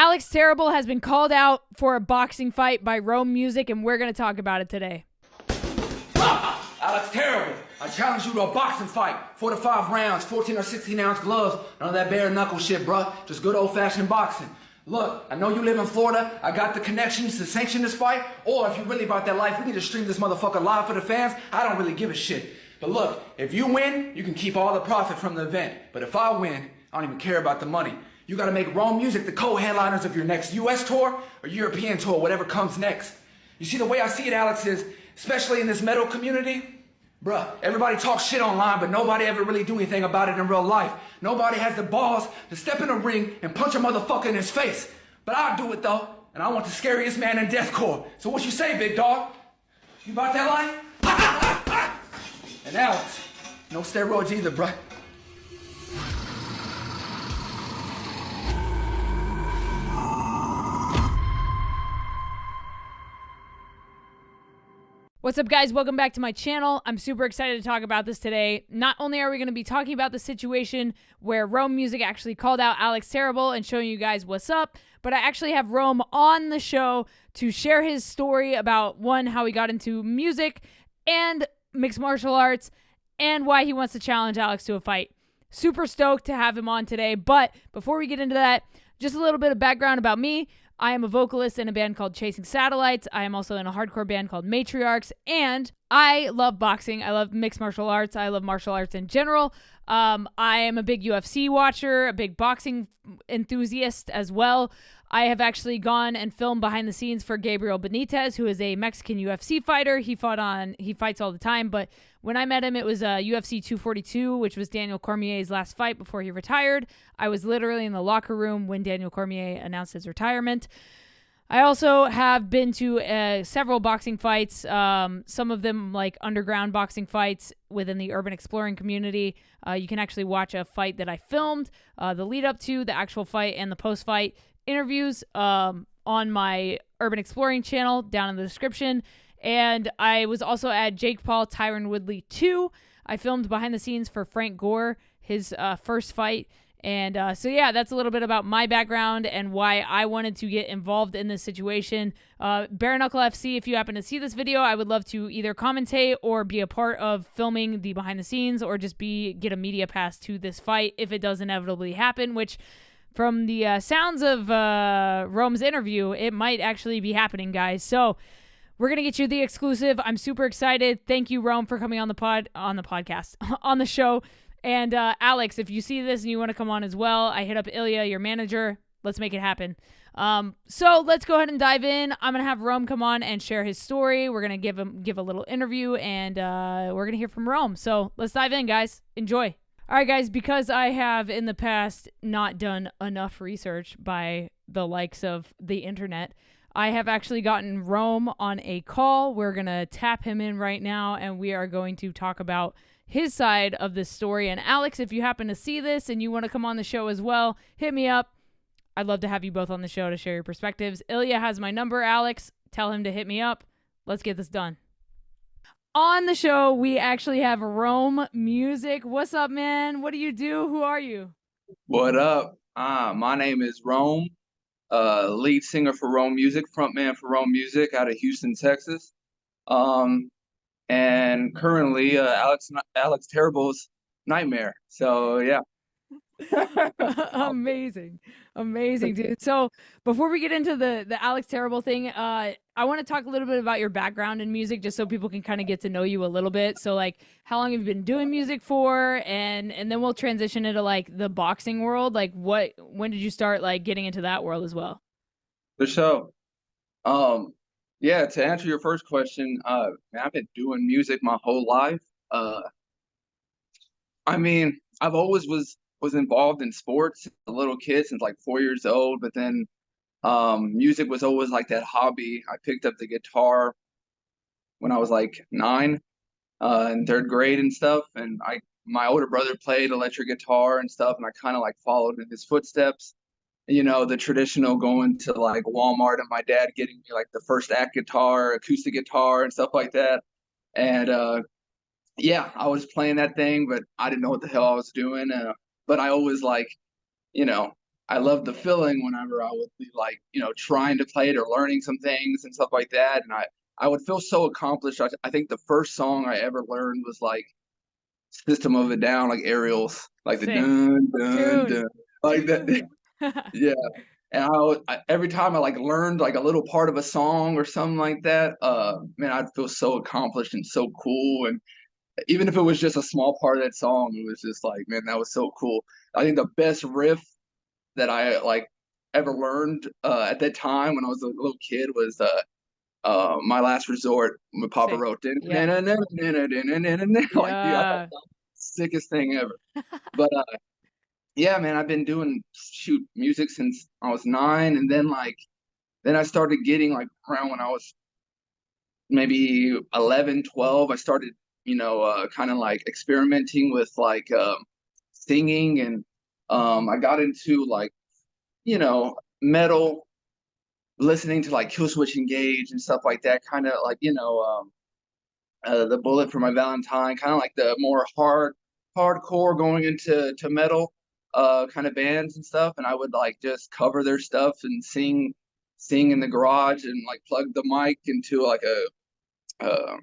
Alex Terrible has been called out for a boxing fight by Rome Music, and we're going to talk about it today. Alex Terrible, I challenge you to a boxing fight. 4 to 5 rounds, 14 or 16 ounce gloves. None of that bare knuckle shit, bruh. Just good old fashioned boxing. Look, I know you live in Florida. I got the connections to sanction this fight. Or if you're really about that life, we need to stream this motherfucker live for the fans. I don't really give a shit. But look, if you win, you can keep all the profit from the event. But if I win, I don't even care about the money. You gotta make Rome Music the co-headliners of your next US tour or European tour, whatever comes next. You see, the way I see it, Alex, is, especially in this metal community, bruh, everybody talks shit online, but nobody ever really do anything about it in real life. Nobody has the balls to step in a ring and punch a motherfucker in his face. But I'll do it though, and I want the scariest man in deathcore. So what you say, big dog? You about that life? And Alex, no steroids either, bruh. What's up, guys? Welcome back to my channel. I'm super excited to talk about this today. Not only are we going to be talking about the situation where Rome Music actually called out Alex Terrible and showing you guys what's up, but I actually have Rome on the show to share his story about, one, how he got into music and mixed martial arts, and why he wants to challenge Alex to a fight. Super stoked to have him on today, but before we get into that, just a little bit of background about me. I am a vocalist in a band called Chasing Satellites. I am also in a hardcore band called Matriarchs, and I love boxing. I love mixed martial arts. I love martial arts in general. I am a big UFC watcher, a big boxing enthusiast as well. I have actually gone and filmed behind the scenes for Gabriel Benitez, who is a Mexican UFC fighter. He fights all the time, but when I met him, it was UFC 242, which was Daniel Cormier's last fight before he retired. I was literally in the locker room when Daniel Cormier announced his retirement. I also have been to several boxing fights, some of them like underground boxing fights within the urban exploring community. You can actually watch a fight that I filmed, the lead up to the actual fight and the post-fight interviews on my urban exploring channel down in the description. And I was also at Jake Paul Tyron Woodley 2. I filmed behind the scenes for Frank Gore, his first fight. And so yeah, that's a little bit about my background and why I wanted to get involved in this situation. Bare Knuckle FC, if you happen to see this video, I would love to either commentate or be a part of filming the behind the scenes, or just get a media pass to this fight if it does inevitably happen, which from the sounds of Rome's interview, it might actually be happening, guys. So we're going to get you the exclusive. I'm super excited. Thank you, Rome, for coming on the podcast, on the show. And Alex, if you see this and you want to come on as well, I hit up Ilya, your manager. Let's make it happen. So let's go ahead and dive in. I'm going to have Rome come on and share his story. We're going to give a little interview, and we're going to hear from Rome. So let's dive in, guys. Enjoy. All right, guys, because I have in the past not done enough research by the likes of the internet, I have actually gotten Rome on a call. We're going to tap him in right now, and we are going to talk about his side of this story. And Alex, if you happen to see this and you want to come on the show as well, hit me up. I'd love to have you both on the show to share your perspectives. Ilya has my number, Alex. Tell him to hit me up. Let's get this done. On the show, we actually have Rome Music. What's up, man? What do you do? Who are you? What up? My name is Rome, lead singer for Rome Music, frontman for Rome Music out of Houston, Texas. And currently Alex Terrible's nightmare. So yeah. Amazing, dude. So before we get into the Alex Terrible thing, I want to talk a little bit about your background in music, just so people can kind of get to know you a little bit. So like, how long have you been doing music for? And then we'll transition into like the boxing world. Like when did you start like getting into that world as well? For sure. Yeah, to answer your first question, I've been doing music my whole life. I mean, I've always was involved in sports as a little kid since like 4 years old, but then music was always like that hobby. I picked up the guitar when I was like 9 in 3rd grade and stuff, and my older brother played electric guitar and stuff, and I kind of like followed in his footsteps. You know, the traditional going to like Walmart and my dad getting me like the first act guitar, acoustic guitar and stuff like that. And yeah, I was playing that thing, but I didn't know what the hell I was doing. But I always like, you know, I loved the feeling whenever I would be like, trying to play it or learning some things and stuff like that. And I would feel so accomplished. I think the first song I ever learned was like System of a Down, like Aerials, like the Sick. dun dun Tune. dun, like that. Tune. Yeah. And every time I like learned like a little part of a song or something like that, man, I'd feel so accomplished and so cool. And even if it was just a small part of that song, it was just like, man, that was so cool. I think the best riff that I like ever learned at that time when I was a little kid was My Last Resort with Papa Sick. wrote. Yep. Like, dude, I thought that Yeah. was the sickest thing ever. But yeah, man, I've been doing music since I was 9, and then I started getting like around when I was maybe 11, 12. I started, kind of like experimenting with like singing, and I got into like, metal, listening to like Killswitch Engage and stuff like that, kind of like, the Bullet for My Valentine, kind of like the more hardcore going into metal kind of bands and stuff. And I would like just cover their stuff and sing in the garage and like plug the mic into like uh,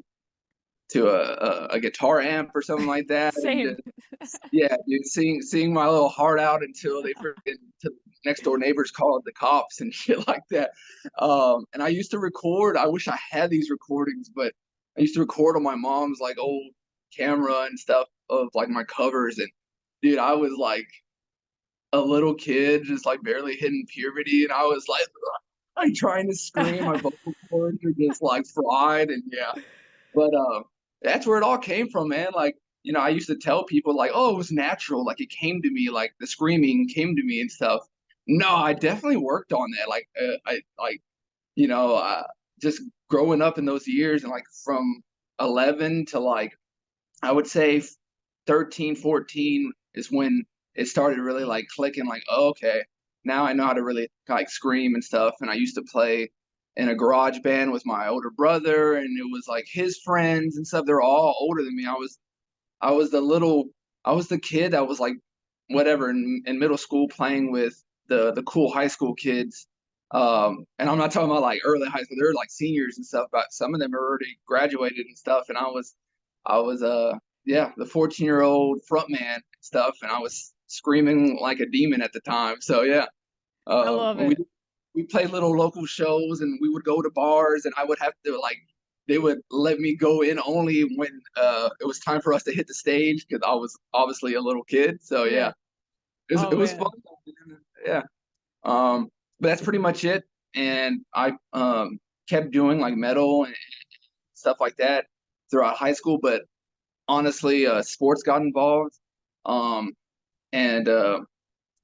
a guitar amp or something like that, and Same. just, yeah, dude, sing my little heart out until they freaking to next door neighbors called the cops and shit like that. And I used to record. I wish I had these recordings, but I used to record on my mom's like old camera and stuff of like my covers. And dude, I was like a little kid, just like barely hitting puberty, and I was like trying to scream. My vocal cords are just like fried, and yeah. But that's where it all came from, man. Like, I used to tell people like, "Oh, it was natural. Like it came to me. Like the screaming came to me and stuff." No, I definitely worked on that. Like, I like, just growing up in those years, and like from 11 to like I would say 13, 14 is when it started really like clicking. Like, oh, okay, now I know how to really like scream and stuff. And I used to play in a garage band with my older brother, and it was like his friends and stuff. They're all older than me. I was I was the kid that was like whatever in middle school playing with the cool high school kids. And I'm not talking about like early high school. They're like seniors and stuff, but some of them are already graduated and stuff. And I was yeah, the 14-year-old front man stuff, and I was screaming like a demon at the time. So yeah, I love we it. we played little local shows, and we would go to bars, and I would have to like they would let me go in only when it was time for us to hit the stage because I was obviously a little kid. So yeah, Yeah. Oh it was fun. man. Yeah. But that's pretty much it. And I kept doing like metal and stuff like that throughout high school. But honestly, sports got involved. Um, and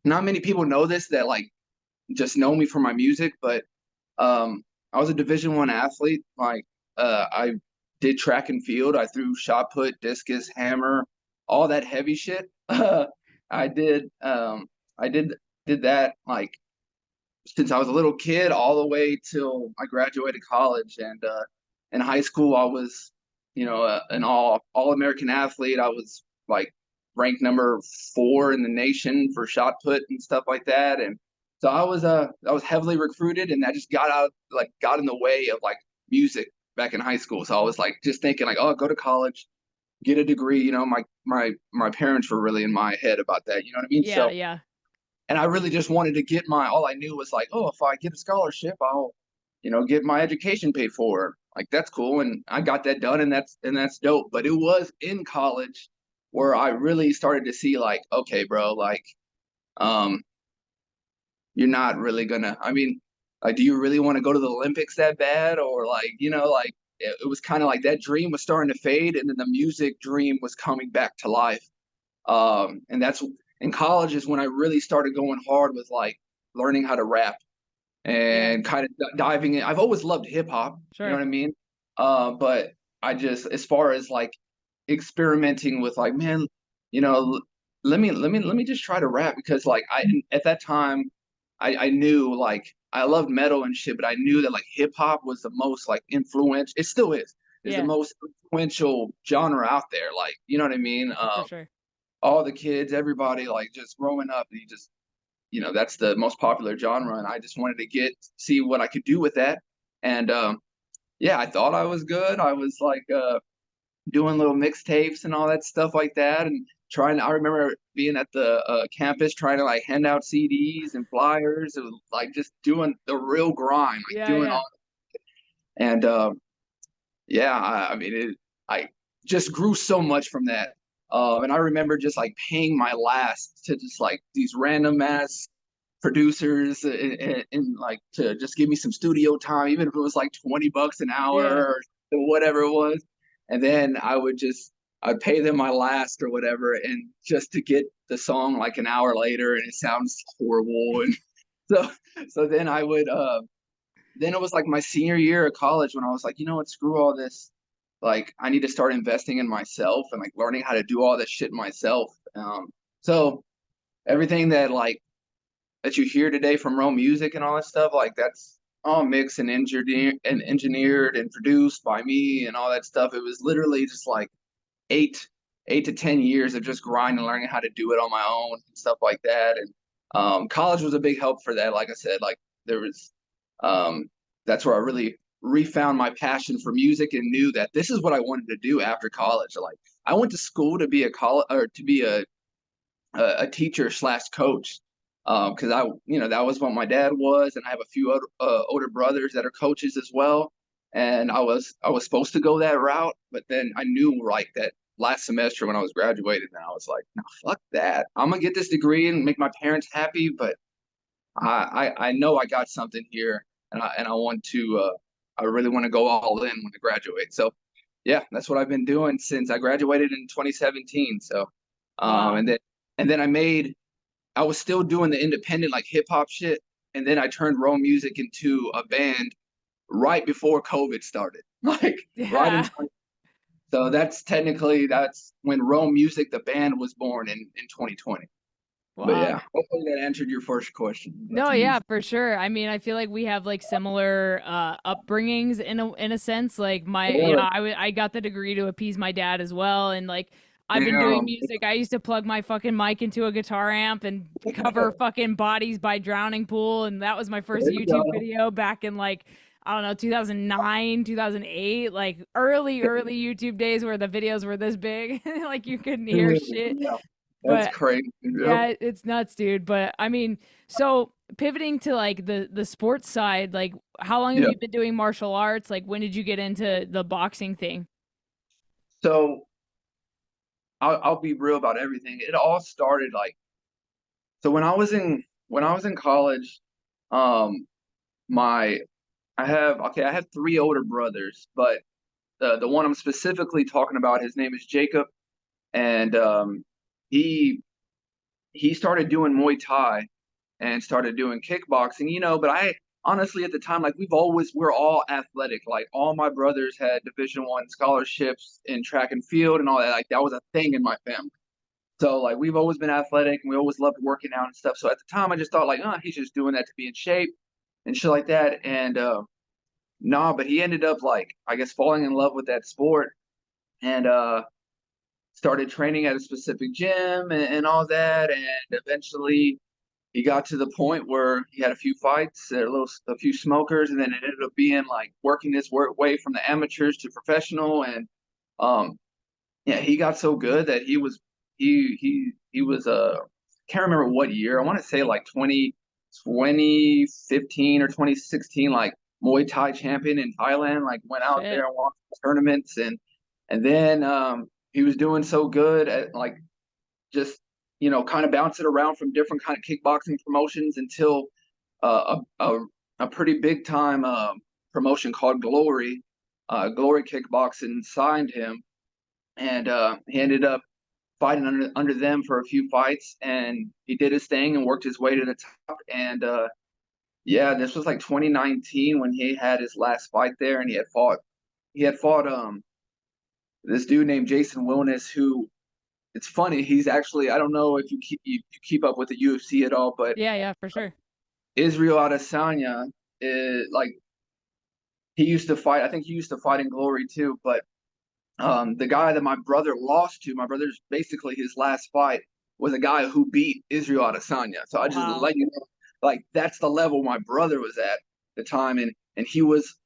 not many people know this that like just know me for my music, but I was a Division 1 athlete. Like I did track and field. I threw shot put, discus, hammer, all that heavy shit. I did I did that like since I was a little kid all the way till I graduated college. And in high school, I was, an all American athlete. I was like ranked number 4 in the nation for shot put and stuff like that. And so I was heavily recruited, and that just got in the way of like music back in high school. So I was like just thinking like, oh, go to college, get a degree. My parents were really in my head about that. You know what I mean? Yeah, So yeah. and I really just wanted to get all I knew was like, oh, if I get a scholarship, I'll, get my education paid for. Like that's cool. And I got that done, and that's dope. But it was in college where I really started to see like, okay, bro, like, um, you're not really gonna, I mean, like, do you really want to go to the Olympics that bad? Or like, like it was kind of like that dream was starting to fade, and then the music dream was coming back to life. And that's in college is when I really started going hard with like learning how to rap Yeah. and kind of diving in. I've always loved hip hop, you know Sure. what I mean? But I just, as far as like experimenting with like, man, you know, let me just try to rap, because like at that time I knew like I loved metal and shit, but I knew that like hip hop was the most like influential. It still is the Yeah, most influential genre out there. Like, you know what I mean? for sure. All the kids, everybody like just growing up, and that's the most popular genre, and I just wanted to see what I could do with that. And yeah, I thought I was good. I was like doing little mixtapes and all that stuff like that, and I remember being at the campus trying to like hand out CDs and flyers. It was like just doing the real grind, like Yeah, doing yeah. all. And yeah, I mean, I just grew so much from that. And I remember just like paying my last to just like these random ass producers and like to just give me some studio time, even if it was like $20 an hour Yeah. or whatever it was. And then I'd pay them my last or whatever, and just to get the song like an hour later, and it sounds horrible. And so then then it was like my senior year of college when I was like, you know what, screw all this. Like, I need to start investing in myself and like learning how to do all this shit myself. So everything that you hear today from Rome Music and all that stuff, like that's all mixed and engineered and produced by me and all that stuff. It was literally just like eight to 10 years of just grinding and learning how to do it on my own and stuff like that. And college was a big help for that. Like I said, like there was that's where I really refound my passion for music and knew that this is what I wanted to do after college. Like I went to school to be a teacher slash coach, because that was what my dad was, and I have a few older brothers that are coaches as well. And I was supposed to go that route, but then I knew like that last semester when I was graduating, and I was like, no, fuck that. I'm gonna get this degree and make my parents happy, but I know I got something here, and I really want to go all in when I graduate. So yeah, that's what I've been doing since I graduated in 2017. So Wow. and then I was still doing the independent like hip hop shit, and then I turned Rome Music into a band right before COVID started. Like right in Yeah. so that's when Rome Music the band was born in 2020. But Wow. yeah, hopefully that answered your first question. No, yeah, for sure. I mean, I feel like we have like similar upbringings in a sense. Like Yeah, I got the degree to appease my dad as well, and like I've been doing damn. music. I used to plug my fucking mic into a guitar amp and cover fucking Bodies by Drowning Pool, and that was my first There you YouTube go. video back in like I don't know, 2009, 2008, like early YouTube days where the videos were this big, like you couldn't hear shit. Yeah, that's But crazy. Yep. yeah, it's nuts, dude. But I mean, so pivoting to like the sports side, like how long have Yeah. you been doing martial arts? Like when did you get into the boxing thing? So I'll be real about everything. It all started like so when I was in college, um, my I have three older brothers, but the one I'm specifically talking about, his name is Jacob, and he he started doing Muay Thai and started doing kickboxing, but I honestly at the time, like we're all athletic. Like all my brothers had Division I scholarships in track and field and all that. Like that was a thing in my family. So like we've always been athletic and we always loved working out and stuff. So at the time I just thought like, oh, he's just doing that to be in shape and shit like that. And nah, but he ended up like I guess falling in love with that sport and started training at a specific gym and all that. And eventually he got to the point where he had a few fights, a few smokers, and then it ended up being like working his way from the amateurs to professional. And um, yeah, he got so good that he was can't remember what year. I want to say like 2015 or 2016, like Muay Thai champion in Thailand. Like went out Shit. there and won tournaments, and then he was doing so good at like just kind of bounce it around from different kind of kickboxing promotions until a pretty big time promotion called Glory Kickboxing signed him, and he ended up fighting under them for a few fights, and he did his thing and worked his way to the top. And yeah, this was like 2019 when he had his last fight there, and he had fought this dude named Jason Wilness, who it's funny. He's actually I don't know if you keep up with the UFC at all, but Yeah, yeah, for sure. Israel Adesanya is like he used to fight. I think he used to fight in Glory too. But the guy that my brother lost to, my brother's basically his last fight was a guy who beat Israel Adesanya. So I just Wow. let you know, like that's the level my brother was at the time, and he was,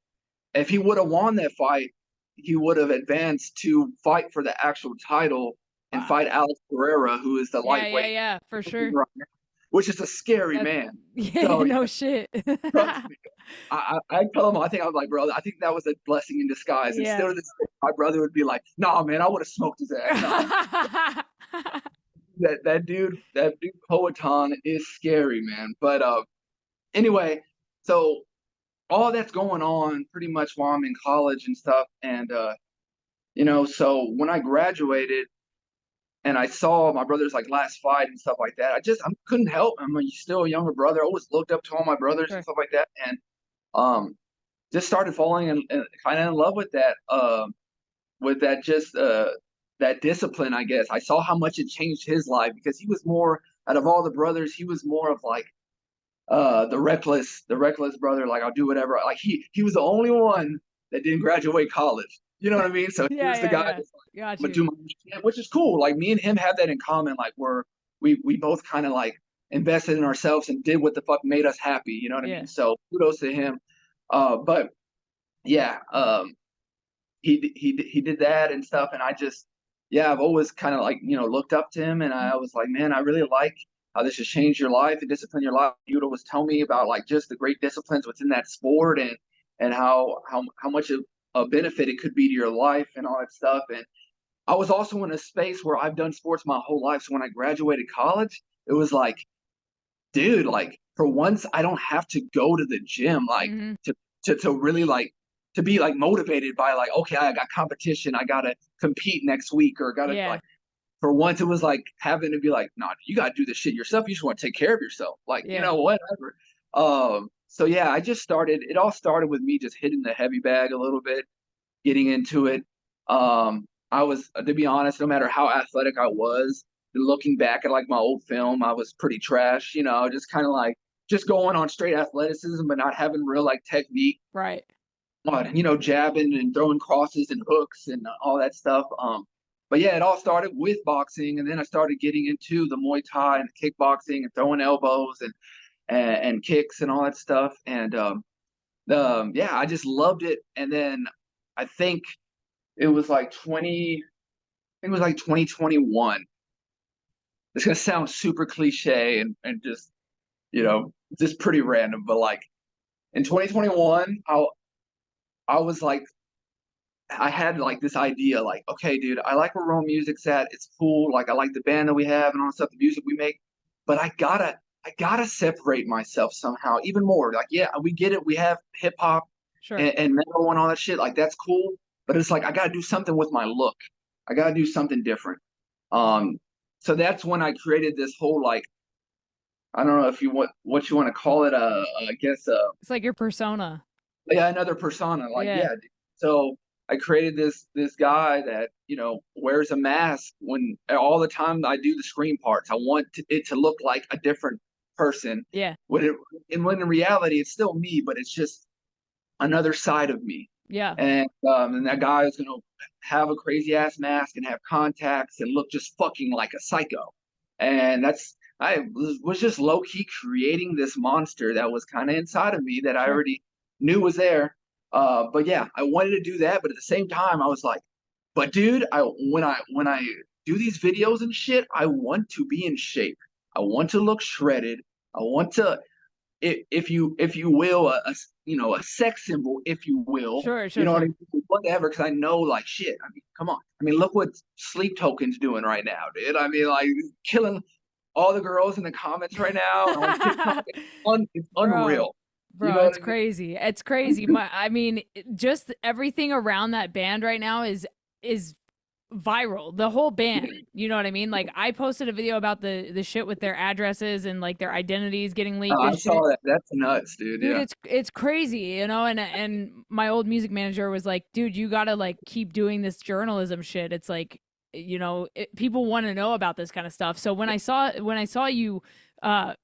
if he would have won that fight, he would have advanced to fight for the actual title and Wow. fight Alex Pereira, who is the Yeah, yeah, lightweight, yeah, for sure. which is a scary That, man. yeah, So no shit. trust me. I tell him, I think I was like, bro, I think that was a blessing in disguise. And still Yeah. to this day, my brother would be like, nah, man, I would have smoked his ass. Nah, that dude Poetan is scary, man. But anyway, so all that's going on pretty much while I'm in college and stuff. And so when I graduated and I saw my brother's like last fight and stuff like that, I couldn't help. I'm still a younger brother. I always looked up to all my brothers and Sure. stuff like that. And um just started falling and kind of in love with that just that discipline, I guess. I saw how much it changed his life because he was more, out of all the brothers, he was more of like the reckless brother, like I'll do whatever. Like he was the only one that didn't graduate college. You know what I mean? So he Yeah, was the yeah, guy yeah. that's like, Got I'm gonna you. do my shit, which is cool. Like me and him have that in common. Like we both kind of like invested in ourselves and did what the fuck made us happy. You know what I mean? Yeah. So kudos to him. But yeah, he did that and stuff, and yeah, I've always kind of like looked up to him, and I was like, man, I really like how this has changed your life and discipline your life. He would always tell me about like just the great disciplines within that sport, and how much of a benefit it could be to your life and all that stuff. And I was also in a space where I've done sports my whole life, so when I graduated college, it was like, dude, like for once I don't have to go to the gym like Hmm. to really like to be like motivated by like, okay, I got competition, I gotta compete next week, or gotta Yeah. like, for once it was like having to be like, nah, you gotta do this shit yourself. You just want to take care of yourself. Like, Yeah. whatever. So yeah, it all started with me just hitting the heavy bag a little bit, getting into it. I was, to be honest, no matter how athletic I was, looking back at like my old film, I was pretty trash, just kind of like just going on straight athleticism, but not having real like technique, Right. jabbing and throwing crosses and hooks and all that stuff. But yeah, it all started with boxing, and then I started getting into the Muay Thai and the kickboxing and throwing elbows and kicks and all that stuff. And yeah, I just loved it. And then I think it was like 2021. It's gonna sound super cliche and just pretty random, but like in 2021, I was like, I had like this idea, like, okay, dude, I like where Rome music's at. It's cool. Like, I like the band that we have and all the stuff, the music we make, but I gotta separate myself somehow even more. Like, yeah, we get it. We have hip hop Sure. and metal and all that shit. Like, that's cool, but it's like I gotta do something with my look. I gotta do something different. Um, so that's when I created this whole like, I don't know if you what you want to call it. I guess It's like your persona. yeah, another persona. Like, Yeah. yeah. So I created this guy that wears a mask when all the time I do the scream parts. I want it to look like a different person. Yeah. When in reality it's still me, but it's just another side of me. Yeah. And that guy is gonna have a crazy ass mask and have contacts and look just fucking like a psycho. And I was just low key creating this monster that was kind of inside of me that I Sure. already knew was there. But yeah, I wanted to do that, but at the same time, I was like, but dude, when I do these videos and shit, I want to be in shape. I want to look shredded. I want to, if you will, a sex symbol, if you will. Sure. You Sure. know what I Sure. mean? Whatever, because I know, like, shit. I mean, come on. I mean, look what Sleep Token's doing right now, dude. I mean, like, killing all the girls in the comments right now on TikTok. It's Bro. unreal. You Bro, know what it's I mean? crazy. It's crazy. I mean, just everything around that band right now is viral. The whole band. You know what I mean? Like I posted a video about the shit with their addresses and like their identities getting leaked I and shit. saw that. That's nuts, dude. Dude, Yeah. it's crazy, and my old music manager was like, "Dude, you got to like keep doing this journalism shit." It's like, people want to know about this kind of stuff. So when I saw you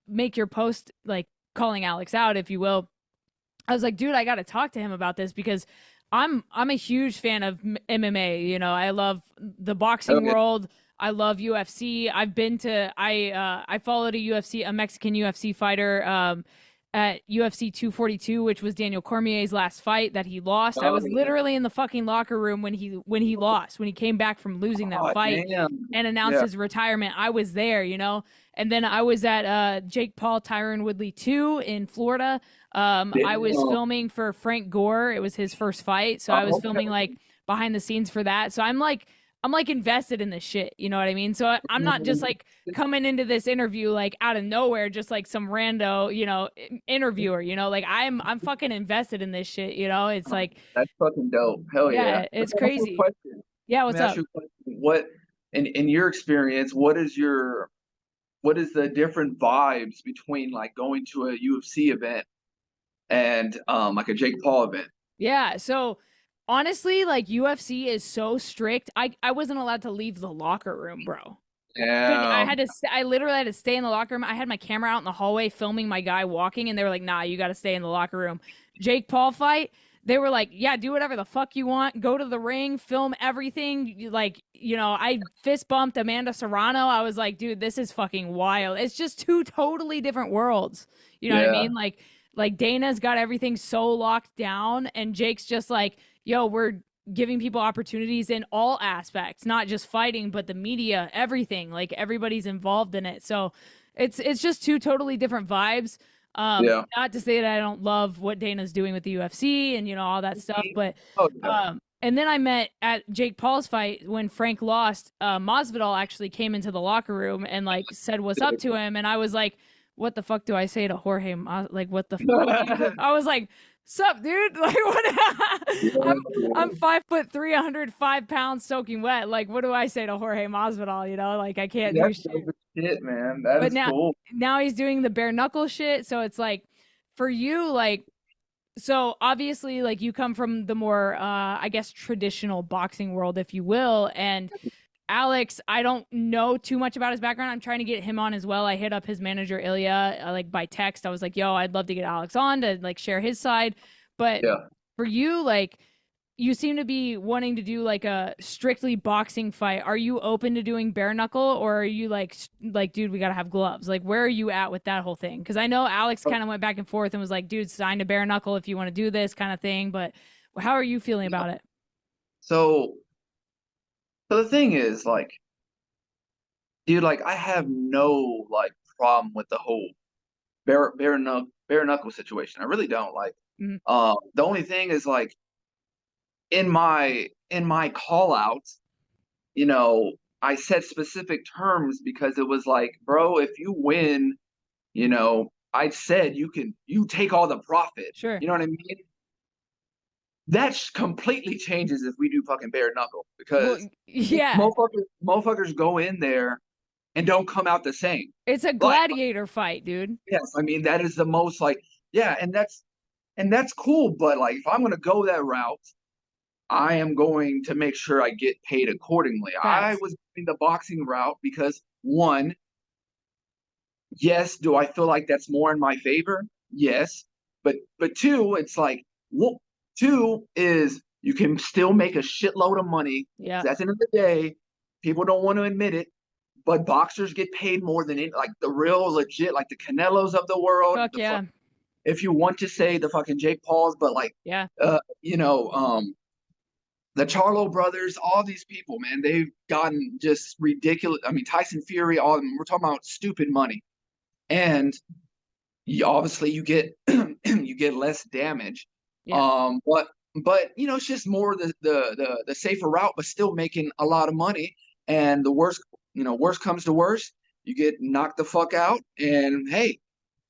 make your post like calling Alex out, if you will, I was like, dude, I got to talk to him about this because I'm a huge fan of MMA. I love the boxing Okay. world. I love UFC. I followed a Mexican UFC fighter at UFC 242, which was Daniel Cormier's last fight that he lost. I Oh, was literally in the fucking locker room when he lost, when he came back from losing that fight damn. and announced Yeah. his retirement. I was there, you know. And then I was at Jake Paul Tyron Woodley 2 in Florida. I was filming for Frank Gore. It was his first fight, so I was filming like behind the scenes for that. So I'm like invested in this shit, you know what I mean? So I'm not just like coming into this interview like out of nowhere, just like some rando, you know, interviewer, you know, like I'm fucking invested in this shit, you know. It's like, That's fucking dope. Hell yeah. yeah, it's Let me ask you a crazy. question. Yeah, Let what's me ask up? you a question. What, in your experience, what is the different vibes between like going to a UFC event and like a Jake Paul event? Yeah, so honestly, like UFC is so strict. I wasn't allowed to leave the locker room, bro. Yeah. I literally had to stay in the locker room. I had my camera out in the hallway filming my guy walking, and they were like, nah, you got to stay in the locker room. Jake Paul fight, they were like, yeah, do whatever the fuck you want. Go to the ring, film everything. Like, you know, I fist bumped Amanda Serrano. I was like, dude, this is fucking wild. It's just two totally different worlds. You know what I Yeah. mean? Like Dana's got everything so locked down, and Jake's just like, yo, we're giving people opportunities in all aspects, not just fighting, but the media, everything. Like everybody's involved in it. So it's just two totally different vibes. Yeah. Not to say that I don't love what Dana's doing with the UFC and, you know, all that stuff, but Oh, yeah. and then I met at Jake Paul's fight when Frank lost. Masvidal actually came into the locker room and like said what's up to him, and I was like, "What the fuck do I say to Jorge? Like, what the? I was like, "Sup, dude? Like, what? I'm 5'3", 105 pounds, soaking wet. Like, what do I say to Jorge Masvidal? You know, like I can't do That's shit." dope as shit, man. That But is cool. now he's doing the bare knuckle shit. So it's like, for you, like, so obviously, like you come from the more, I guess, traditional boxing world, if you will, and Alex, I don't know too much about his background. I'm trying to get him on as well. I hit up his manager Ilya like by text. I was like, "Yo, I'd love to get Alex on to like share his side." But Yeah. for you, like you seem to be wanting to do like a strictly boxing fight. Are you open to doing bare knuckle, or are you like dude, we got to have gloves? Like where are you at with that whole thing? Cuz I know Alex kind of went back and forth and was like, "Dude, sign to bare knuckle if you want to do this kind of thing." But how are you feeling about it? So, so the thing is, like, dude, like, I have no like problem with the whole bare knuckle situation. I really don't. Like, Mhm. the only thing is like in my call out, you know, I set specific terms because it was like, bro, if you win, you know, I said you take all the profit. Sure. You know what I mean? That completely changes if we do fucking bare knuckle Well, because yeah. motherfuckers go in there and don't come out the same. It's a Like, gladiator fight, dude. yes, I mean that is the most like, yeah, and that's cool, but like if I'm gonna go that route, I am going to make sure I get paid accordingly. I Facts. was doing the boxing route because one, yes, do I feel like that's more in my favor? Yes. But two, it's like, well, two is you can still make a shitload of money. Yeah. 'Cause at the end of the day, people don't want to admit it, but boxers get paid more than like the real legit, like the Canelos of the world. Fuck yeah. If you want to say the fucking Jake Pauls, but like, Yeah. you know, the Charlo brothers, all these people, man, they've gotten just ridiculous. I mean, Tyson Fury, all of them, we're talking about stupid money. And obviously you get you get less damage. Yeah. But you know, it's just more the safer route, but still making a lot of money. And the worst, you know, worst comes to worst, you get knocked the fuck out, and hey,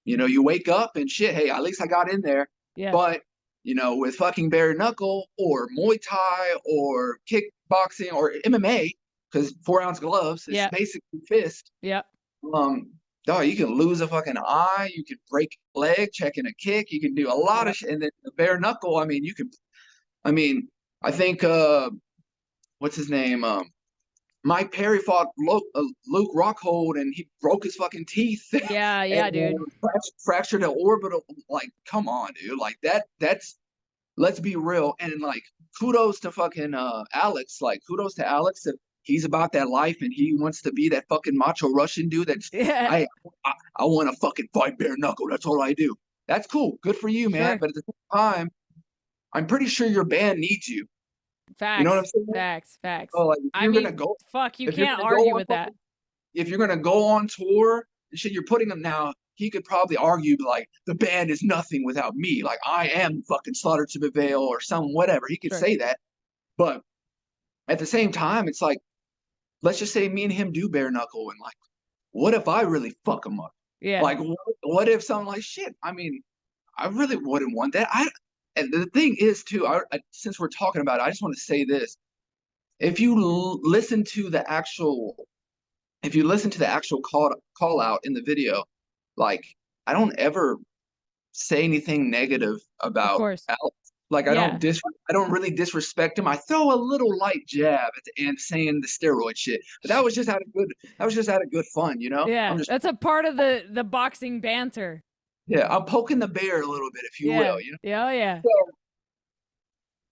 you know, you wake up and shit, hey, at least I got in there. Yeah. But you know, with fucking bare knuckle or Muay Thai or kickboxing or MMA, because 4-ounce gloves is Yeah. basically fist. Yeah. Um, dog, you can lose a fucking eye, you can break a leg, checking a kick, you can do a lot of shit. And then the bare knuckle, I mean, you can, I mean, I think, what's his name? Mike Perry fought Luke Rockhold and he broke his fucking teeth. Yeah. Yeah, And dude. fractured the orbital. Like, come on, dude. Like that's, let's be real. And like, kudos to fucking Alex. Like, kudos to Alex he's about that life and he wants to be that fucking macho Russian dude. That's Yeah. I want to fucking fight bare knuckle. That's all I do. That's cool. Good for you, man. Sure. But at the same time, I'm pretty sure your band needs you. You know what I'm Facts. saying? Facts. So like, if I you're gonna mean, go, fuck, you if you're can't gonna go argue on with that. if you're gonna go on tour and shit, you're putting him now. He could probably argue like the band is nothing without me. Like I am fucking Slaughter to Prevail or some whatever. He could Sure. say that, but at the same time, it's like, let's just say me and him do bare knuckle, and like, what if I really fuck him up? Yeah. Like, what if something like shit? I mean, I really wouldn't want that. And the thing is too, since we're talking about it, I just want to say this: if you listen to the actual, call out in the video, like I don't ever say anything negative Of about course. Alex. Like Yeah. I don't really disrespect him. I throw a little light jab at the end saying the steroid shit, but that was just out of good fun, you know. Yeah. That's a part of the boxing banter. Yeah, I'm poking the bear a little bit, if you Yeah. will, you know. Yeah. Oh, yeah. So,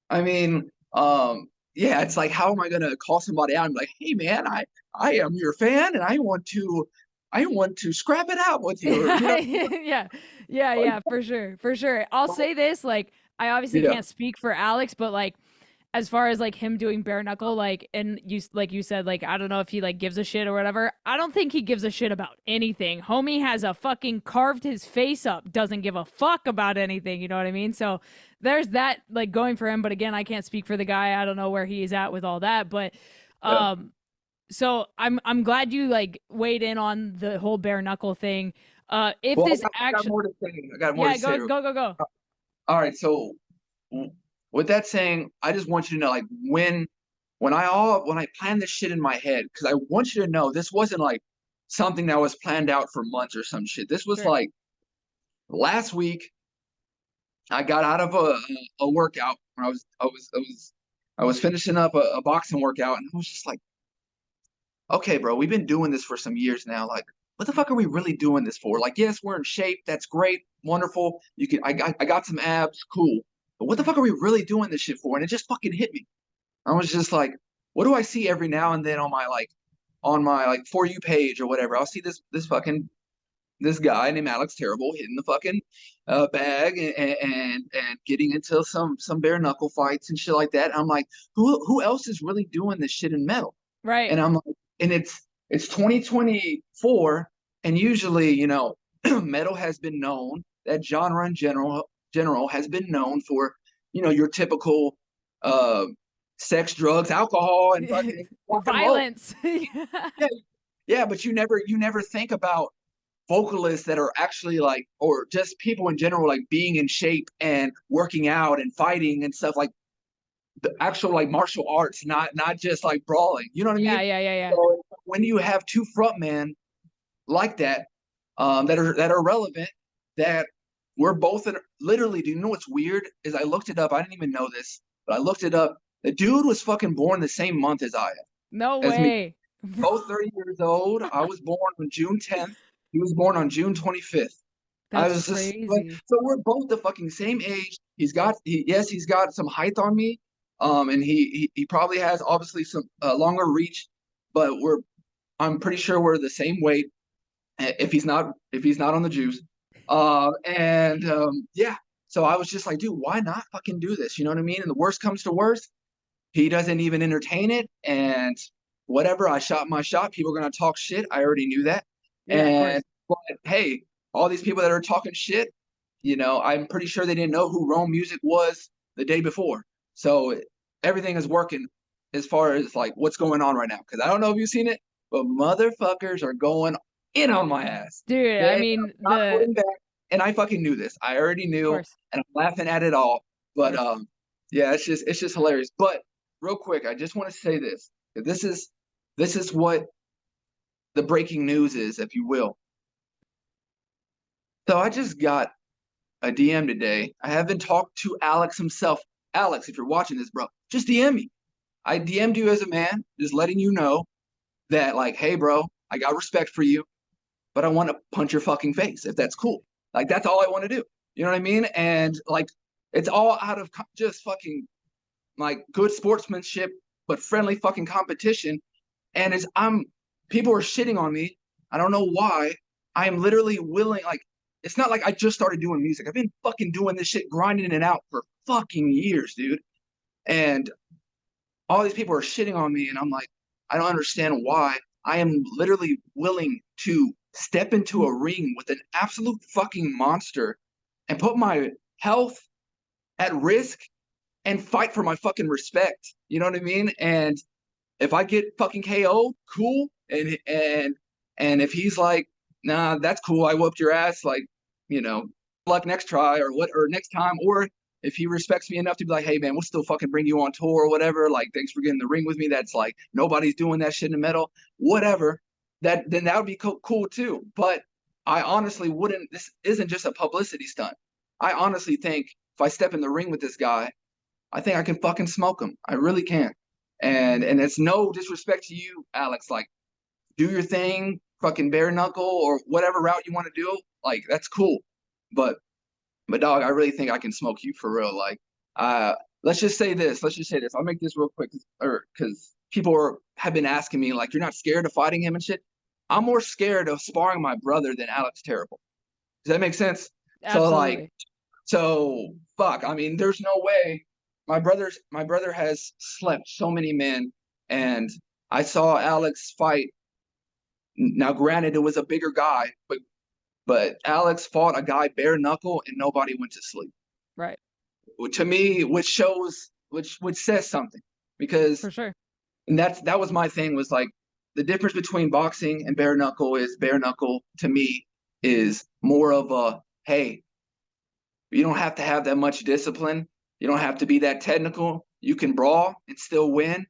I mean, yeah, it's like, how am I gonna call somebody out and be like, hey man, I am your fan and I want to scrap it out with you, or, you know. Yeah. Yeah. For sure. For sure. I'll say this, like, I obviously Yeah. can't speak for Alex, but like, as far as like him doing bare knuckle, like, and you said, like, I don't know if he like gives a shit or whatever. I don't think he gives a shit about anything. Homie has a fucking carved his face up, doesn't give a fuck about anything. You know what I mean? So there's that like going for him. But again, I can't speak for the guy. I don't know where he's at with all that. But Yeah. so I'm glad you like weighed in on the whole bare knuckle thing. If Well, this I got actually, more to say. I got more yeah, to say. go. All right, so with that saying, I just want you to know, like, when I planned this shit in my head, because I want you to know this wasn't like something that was planned out for months or some shit. This was Sure. like last week. I got out of a workout. I was finishing up a boxing workout, and I was just like, okay, bro, we've been doing this for some years now. Like, what the fuck are we really doing this for? Like, yes, we're in shape. That's great, wonderful. I got some abs, cool. But what the fuck are we really doing this shit for? And it just fucking hit me. I was just like, what do I see every now and then on my like For You page or whatever? I'll see this guy named Alex Terrible hitting the fucking bag and getting into some bare knuckle fights and shit like that. And I'm like, who else is really doing this shit in metal? Right. And I'm like, and it's 2024, and usually, you know, metal has been known, that genre in general has been known for, you know, your typical uh sex, drugs, alcohol, and fucking rock and roll. Violence. Yeah, yeah, but you never think about vocalists that are actually like, or just people in general, like being in shape and working out and fighting and stuff, like the actual like martial arts, not just like brawling. You know what I mean? Yeah. So when you have two frontmen like that, that are relevant, that we're both literally. Do you know what's weird? Is I looked it up. I didn't even know this, but I looked it up. The dude was fucking born the same month as I am, No as me. way. Both 30 years old. I was born on June 10th. He was born on June 25th. I That's was just like, crazy. so we're both the fucking same age. Yes, he's got some height on me. And he probably has obviously some longer reach, but I'm pretty sure we're the same weight. If he's not on the juice. Yeah. So I was just like, dude, why not fucking do this? You know what I mean? And the worst comes to worst, he doesn't even entertain it. And whatever, I shot my shot. People are gonna talk shit. I already knew that. Yeah, of course. But hey, all these people that are talking shit, you know, I'm pretty sure they didn't know who Rome Music was the day before. So everything is working as far as like what's going on right now. Because I don't know if you've seen it, but motherfuckers are going in on my ass. Dude, I They are mean not holding back. And I fucking knew this. I already of knew, course. and I'm laughing at it all. But Of course. yeah, it's just hilarious. But real quick, I just want to say this. This is what the breaking news is, if you will. So I just got a DM today. I haven't talked to Alex himself. Alex, if you're watching this, bro, just DM me. I DM'd you as a man, just letting you know that, like, hey, bro, I got respect for you, but I want to punch your fucking face if that's cool. Like, that's all I want to do. You know what I mean? And like, it's all out of just fucking like good sportsmanship, but friendly fucking competition. And people are shitting on me. I don't know why. I am literally willing, like, it's not like I just started doing music. I've been fucking doing this shit, grinding it out for fucking years, dude. And all these people are shitting on me, and I'm like, I don't understand why. I am literally willing to step into a ring with an absolute fucking monster and put my health at risk and fight for my fucking respect. You know what I mean? And if I get fucking KO'd, cool. And if he's like, nah, that's cool, I whooped your ass, like, luck next try or next time. Or if he respects me enough to be like, hey man, we'll still fucking bring you on tour or whatever. Like, thanks for getting in the ring with me. That's like, nobody's doing that shit in the metal, whatever. Then that would be cool too. But I honestly wouldn't. This isn't just a publicity stunt. I honestly think if I step in the ring with this guy, I think I can fucking smoke him. I really can. And it's no disrespect to you, Alex. Like, do your thing, fucking bare knuckle or whatever route you want to do. Like, that's cool. But dog, I really think I can smoke you for real. Like, let's just say this. I'll make this real quick, because people have been asking me, like, you're not scared of fighting him and shit. I'm more scared of sparring my brother than Alex Terrible. Does that make sense? Absolutely. So fuck. I mean, there's no way. My brother has slept so many men, and I saw Alex fight. Now, granted, it was a bigger guy, but Alex fought a guy bare knuckle, and nobody went to sleep. Right. To me, which says something, because For sure. and that was my thing, was like, the difference between boxing and bare knuckle is bare knuckle to me is more of a, hey, you don't have to have that much discipline. You don't have to be that technical. You can brawl and still win,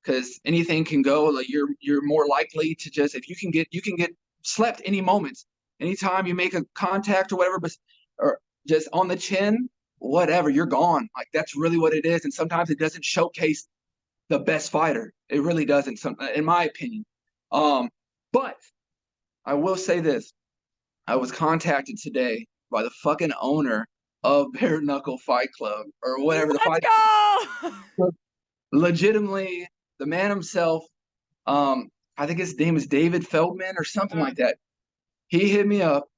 because anything can go. Like, you're more likely to just, if you can get slept any moment, anytime you make a contact or whatever, or just on the chin, whatever, you're gone. Like, that's really what it is. And sometimes it doesn't showcase the best fighter. It really doesn't, in my opinion. But I will say this. I was contacted today by the fucking owner of Bare Knuckle Fight Club, or whatever the fight. Let's go. Legitimately, the man himself, I think his name is David Feldman or something like that. He hit me up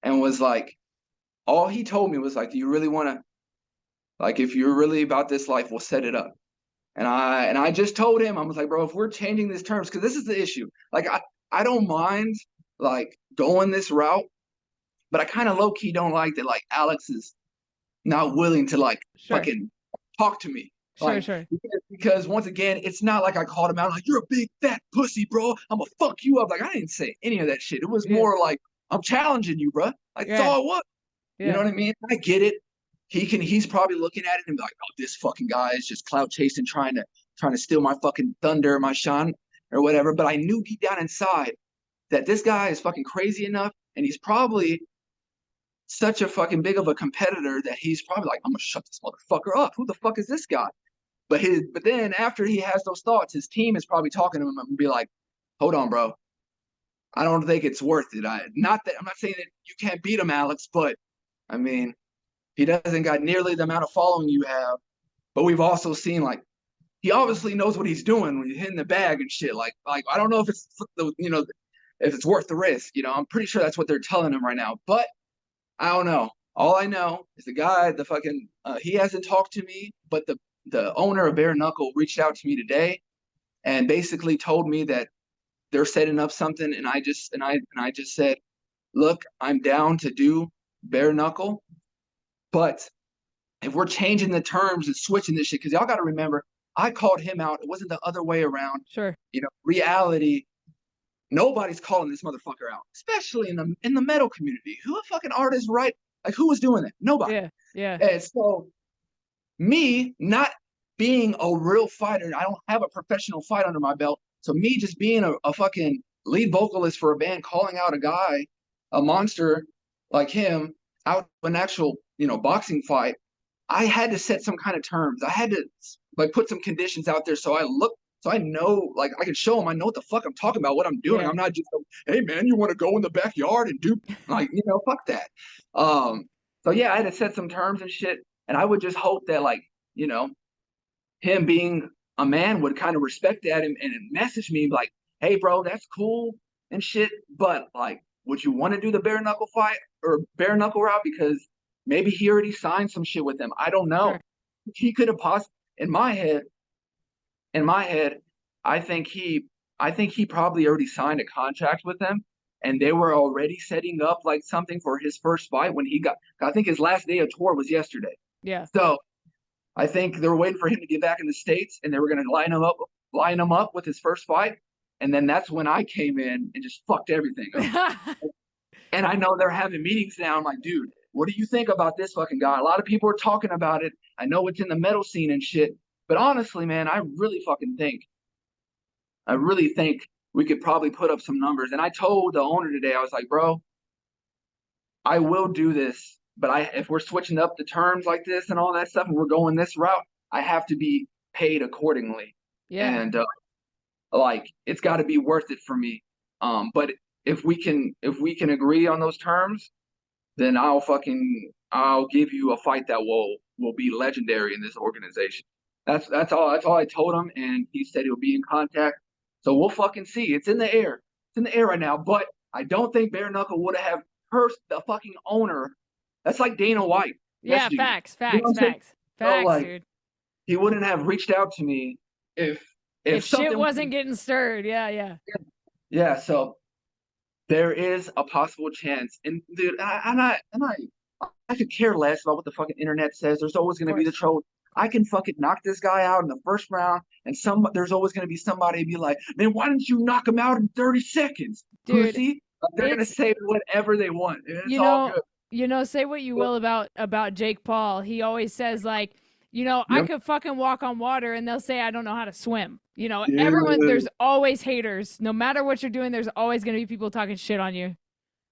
and was like, all he told me was like, do you really want to, like, if you're really about this life, we'll set it up. And I just told him, I was like, bro, if we're changing these terms, because this is the issue. Like, I don't mind, like, going this route, but I kind of low key don't like that, like, Alex is not willing to, like, fucking talk to me. Like, Sure. because once again, it's not like I called him out like, you're a big fat pussy, bro, I'm gonna fuck you up. Like, I didn't say any of that shit. It was more like, I'm challenging you, bro. Like, that's all it was. You know what I mean? I get it. He's probably looking at it and be like, oh, this fucking guy is just clout chasing, trying to steal my fucking thunder, my shine, or whatever. But I knew deep down inside that this guy is fucking crazy enough, and he's probably such a fucking big of a competitor that he's probably like, I'm gonna shut this motherfucker up. Who the fuck is this guy? But then after he has those thoughts, his team is probably talking to him and be like, hold on, bro. I don't think it's worth it. I'm not saying that you can't beat him, Alex, but I mean, he doesn't got nearly the amount of following you have. But we've also seen, like, he obviously knows what he's doing when he's hitting the bag and shit. Like I don't know if it's if it's worth the risk. I'm pretty sure that's what they're telling him right now. But I don't know. All I know is the guy, he hasn't talked to me, but the owner of Bare Knuckle reached out to me today and basically told me that they're setting up something, and I just said, look, I'm down to do Bare Knuckle, but if we're changing the terms and switching this shit, because y'all got to remember, I called him out. It wasn't the other way around. Sure. Reality. Nobody's calling this motherfucker out, especially in the metal community. Who a fucking artist, right? Like, who was doing it? Nobody. Yeah. And so, me not being a real fighter, I don't have a professional fight under my belt. So me just being a fucking lead vocalist for a band, calling out a guy, a monster like him, out of an actual boxing fight, I had to set some kind of terms. I had to, like, put some conditions out there so I know, like, I can show them I know what the fuck I'm talking about, what I'm doing. I'm not just, hey man, you want to go in the backyard and do, like, fuck that. So yeah, I had to set some terms and shit, and I would just hope that, like, him being a man would kind of respect that and message me like, hey, bro, that's cool and shit. But like, would you want to do the bare knuckle fight or bare knuckle route? Because maybe he already signed some shit with them. I don't know. Sure. He could have possibly, in my head, I think he probably already signed a contract with them, and they were already setting up like something for his first fight when he got. I think his last day of tour was yesterday. Yeah. So I think they were waiting for him to get back in the States, and they were going to line him up with his first fight, and then that's when I came in and just fucked everything up. And I know they're having meetings now. I'm like, dude, what do you think about this fucking guy? A lot of people are talking about it. I know it's in the metal scene and shit, but honestly, man, I really think we could probably put up some numbers. And I told the owner today, I was like, bro, I will do this, but if we're switching up the terms like this and all that stuff, and we're going this route, I have to be paid accordingly. Yeah. And like, it's got to be worth it for me. But if we can agree on those terms, then I'll give you a fight that will be legendary in this organization. That's all I told him, and he said he'll be in contact. So we'll fucking see. It's in the air. It's in the air right now. But I don't think bare knuckle would have cursed the fucking owner. That's like Dana White. Yeah, facts, like, dude. He wouldn't have reached out to me if shit wasn't getting stirred. Yeah. So there is a possible chance, and dude, I could care less about what the fucking internet says. There's always going to be the troll. I can fucking knock this guy out in the first round, and there's always going to be somebody be like, man, why didn't you knock him out in 30 seconds? Dude, pussy? They're going to say whatever they want. It's all good. Say what you will about Jake Paul. He always says like, I could fucking walk on water, and they'll say I don't know how to swim. Everyone, there's always haters. No matter what you're doing, there's always going to be people talking shit on you.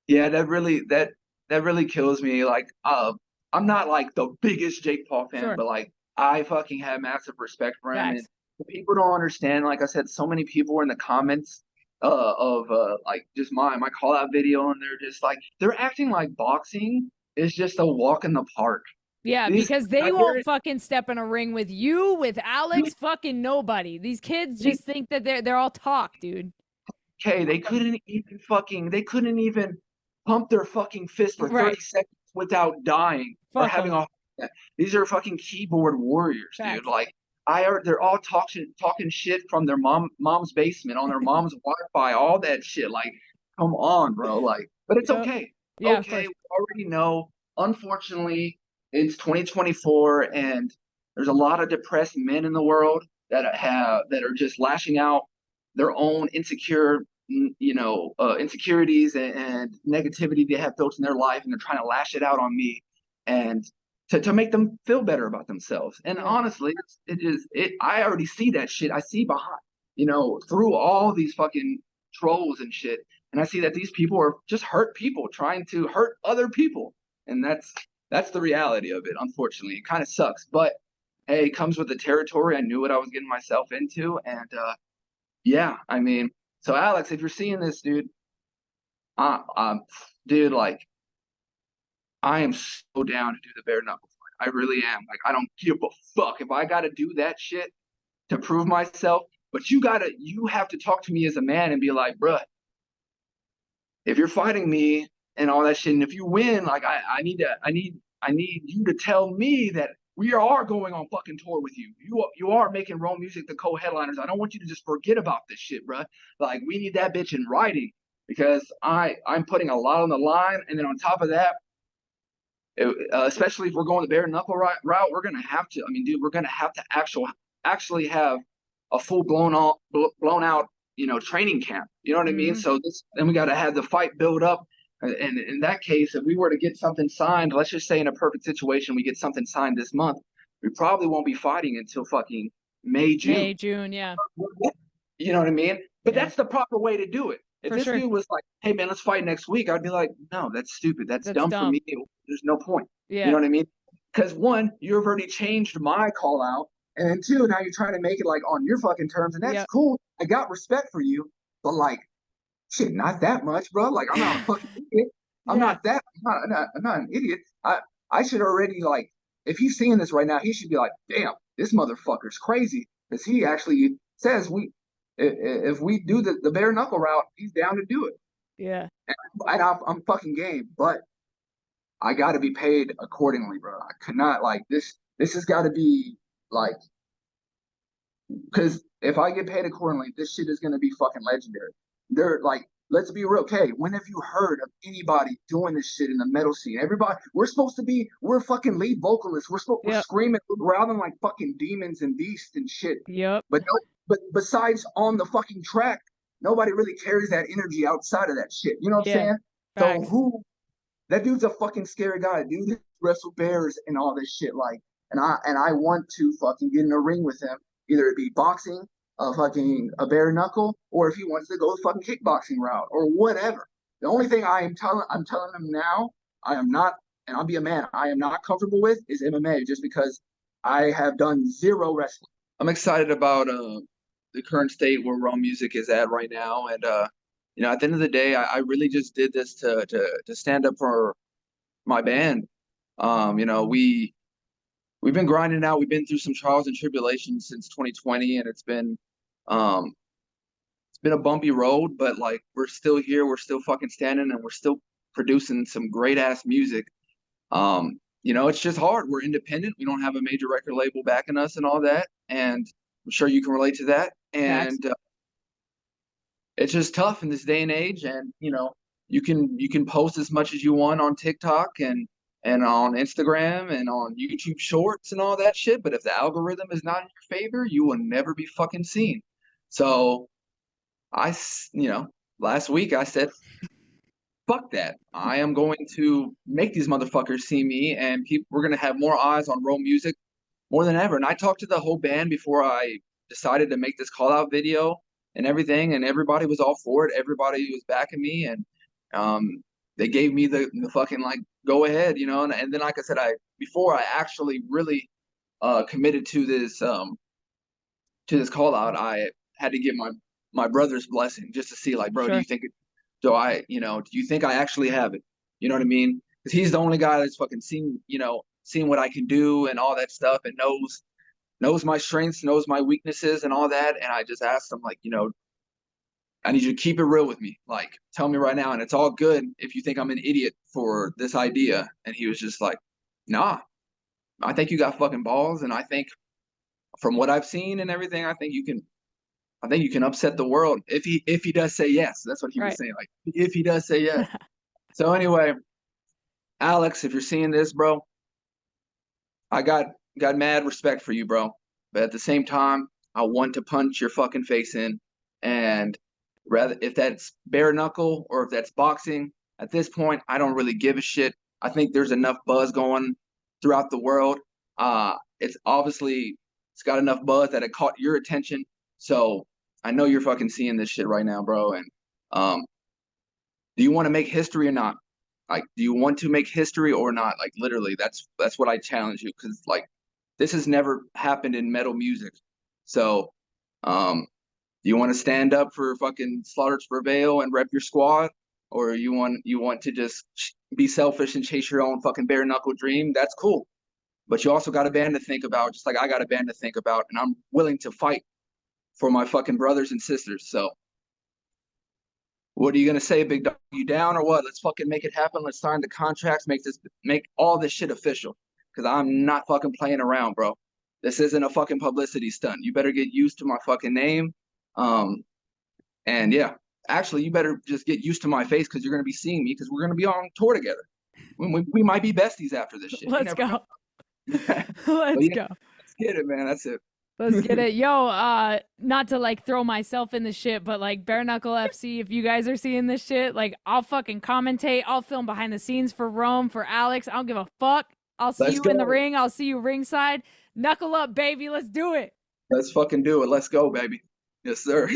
Yeah, that really kills me. Like, I'm not like the biggest Jake Paul fan, but like, I fucking have massive respect for him. And people don't understand. Like I said, so many people were in the comments of like just my call out video, and they're just like, they're acting like boxing is just a walk in the park. Yeah, because they won't fucking step in a ring with you, with Alex, fucking nobody. These kids just think that they're all talk, dude. Okay, they couldn't even pump their fucking fist for 30 seconds without dying or having a. These are fucking keyboard warriors, dude. Like, they're all talking shit from their mom's basement on their mom's Wi-Fi, all that shit. Like, come on, bro. Like, but it's okay. Yeah, okay, we already know. Unfortunately, it's 2024, and there's a lot of depressed men in the world that are just lashing out their own insecurities and negativity they have built in their life, and they're trying to lash it out on me, and to make them feel better about themselves. And honestly, I already see that shit. I see behind, through all these fucking trolls and shit, and I see that these people are just hurt people trying to hurt other people, and that's the reality of it. Unfortunately, it kind of sucks, but hey, it comes with the territory. I knew what I was getting myself into, and I mean, so Alex, if you're seeing this, dude, dude, like, I am so down to do the bare knuckle fight. I really am. Like, I don't give a fuck if I got to do that shit to prove myself. But you have to talk to me as a man and be like, bruh, if you're fighting me and all that shit, and if you win, like, I need you to tell me that we are going on fucking tour with you. You are making Rome Music the co-headliners. I don't want you to just forget about this shit, bruh. Like, we need that bitch in writing, because I'm putting a lot on the line, and then on top of that, especially if we're going the bare knuckle route, we're gonna have to. I mean, dude, we're gonna have to actually have a full blown out, training camp. You know what I mean? So then we got to have the fight build up. And in that case, if we were to get something signed, let's just say in a perfect situation, we get something signed this month, we probably won't be fighting until fucking May, June. Yeah. You know what I mean? But that's the proper way to do it. If this dude was like, hey, man, let's fight next week, I'd be like, no, that's stupid. That's dumb for me. There's no point. Yeah. You know what I mean? Because one, you've already changed my call out. And then two, now you're trying to make it like on your fucking terms. And that's cool. I got respect for you. But like, shit, not that much, bro. Like, I'm not a fucking idiot. I'm not an idiot. I should already, like, if he's seeing this right now, he should be like, damn, this motherfucker's crazy. because he actually says if we do the bare knuckle route, he's down to do it. Yeah. And I'm fucking game, but I got to be paid accordingly, bro. I could not like this. This has got to be like, because if I get paid accordingly, this shit is gonna be fucking legendary. They're like, let's be real. Okay, when have you heard of anybody doing this shit in the metal scene? Everybody, we're fucking lead vocalists. We're Yep. screaming, we're growling like fucking demons and beasts and shit. Yep. But no, but besides on the fucking track, nobody really carries that energy outside of that shit. You know what I'm Yeah. saying? Facts. So who? That dude's a fucking scary guy. Dude wrestle bears and all this shit. Like, and I want to fucking get in a ring with him. Either it be boxing, a bare knuckle, or if he wants to go the fucking kickboxing route or whatever. The only thing I'm telling him now, I am not, and I'll be a man, I am not comfortable with is MMA, just because I have done zero wrestling. I'm excited about the current state where Rome music is at right now, and at the end of the day, I really just did this to stand up for my band. We've been grinding out. We've been through some trials and tribulations since 2020, and it's been a bumpy road, but like we're still here, we're still fucking standing, and we're still producing some great ass music. It's just hard. We're independent. We don't have a major record label backing us and all that, and I'm sure you can relate to that. And it's just tough in this day and age. And you can post as much as you want on TikTok and on Instagram and on YouTube Shorts and all that shit, but if the algorithm is not in your favor, you will never be fucking seen. So last week I said, fuck that. I am going to make these motherfuckers see me, and we're going to have more eyes on Rome music more than ever. And I talked to the whole band before I decided to make this call out video and everything, and everybody was all for it. Everybody was backing me, and they gave me the fucking like go ahead, and then like I said, before I actually really committed to this call out, I had to get my brother's blessing just to see, like, bro, Sure. do you think I actually have it? You know what I mean? Because he's the only guy that's fucking seen what I can do and all that stuff, and knows my strengths, knows my weaknesses and all that. And I just asked him, like, I need you to keep it real with me. Like, tell me right now, and it's all good if you think I'm an idiot for this idea. And he was just like, nah, I think you got fucking balls, and I think from what I've seen and everything, I think you can upset the world if he does say yes. That's what he was saying. Like, if he does say yes. So anyway, Alex, if you're seeing this, bro, I got mad respect for you, bro. But at the same time, I want to punch your fucking face in. And rather, if that's bare knuckle or if that's boxing, at this point, I don't really give a shit. I think there's enough buzz going throughout the world. It's got enough buzz that it caught your attention. So I know you're fucking seeing this shit right now, bro. And do you want to make history or not? Like, do you want to make history or not? Like, literally, that's what I challenge you, because like this has never happened in metal music. So do you want to stand up for fucking Slaughter to Prevail and rep your squad, or you want to just be selfish and chase your own fucking bare knuckle dream? That's cool. But you also got a band to think about, just like I got a band to think about, and I'm willing to fight for my fucking brothers and sisters. So what are you gonna say, big dog? You down or what? Let's fucking make it happen. Let's sign the contracts, make all this shit official. Because I'm not fucking playing around, bro. This isn't a fucking publicity stunt. You better get used to my fucking name. And yeah, actually, you better just get used to my face, because you're gonna be seeing me, because we're gonna be on tour together. We might be besties after this shit. Let's go. Let's go. Let's get it, man. That's it. Let's get it. Yo, not to like throw myself in the shit, but like Bare Knuckle FC, if you guys are seeing this shit, like I'll fucking commentate. I'll film behind the scenes for Rome, for Alex. I don't give a fuck. I'll see you in the ring. I'll see you ringside. Knuckle up, baby. Let's do it. Let's fucking do it. Let's go, baby. Yes, sir.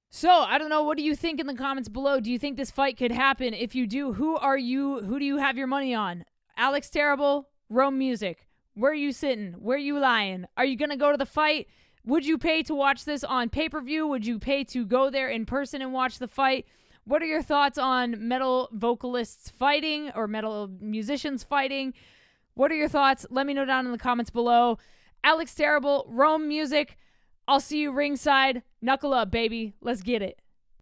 So, I don't know. What do you think in the comments below? Do you think this fight could happen? If you do, who do you have your money on? Alex Terrible, Rome Music. Where are you sitting? Where are you lying? Are you going to go to the fight? Would you pay to watch this on pay-per-view? Would you pay to go there in person and watch the fight? What are your thoughts on metal vocalists fighting or metal musicians fighting? What are your thoughts? Let me know down in the comments below. Alex Terrible, Rome Music. I'll see you ringside. Knuckle up, baby. Let's get it.